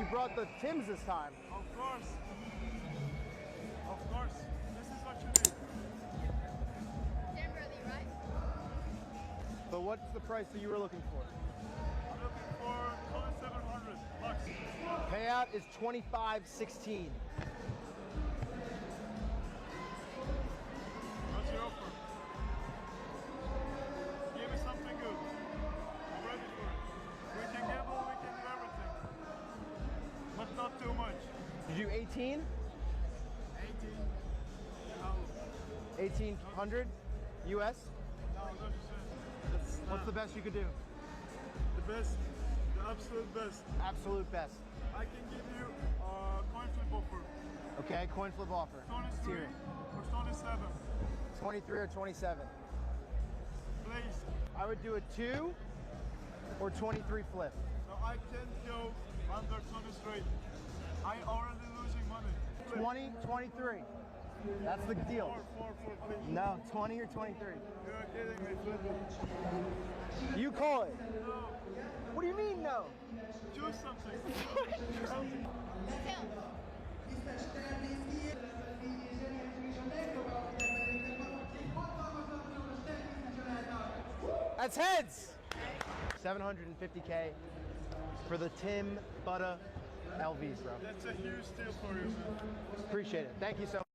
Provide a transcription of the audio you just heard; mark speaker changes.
Speaker 1: brought the Tims this time.
Speaker 2: Of course. Of course. This is what you need.
Speaker 3: Generally, right?
Speaker 1: But what's the price that you were looking for?
Speaker 2: I'm looking for 2,700 bucks.
Speaker 1: Payout is $25.16.
Speaker 2: What's your offer? Give me something good. I'm ready for it. We can gamble, we can do everything. But not too much.
Speaker 1: Did you do 18?
Speaker 2: 18. No.
Speaker 1: 1800 US?
Speaker 2: No, don't you say.
Speaker 1: What's the best you could do?
Speaker 2: The best? The absolute best.
Speaker 1: Absolute best.
Speaker 2: I can give you a coin flip offer.
Speaker 1: Okay, coin flip offer. Let's hear
Speaker 2: 23
Speaker 1: it.
Speaker 2: or 27.
Speaker 1: 23 or 27.
Speaker 2: Please.
Speaker 1: I would do a 2 or 23 flip.
Speaker 2: So I can't go under 23. I already losing money.
Speaker 1: 20, 23. That's the deal.
Speaker 2: 4, please.
Speaker 1: No, 20 or 23.
Speaker 2: You're kidding me, flip it.
Speaker 1: You call it.
Speaker 2: No.
Speaker 1: What do you mean no?
Speaker 2: Choose something.
Speaker 1: That's heads. 750K for the Tim Butta LVs, bro.
Speaker 2: That's a huge deal for you, man.
Speaker 1: Appreciate it. Thank you so much.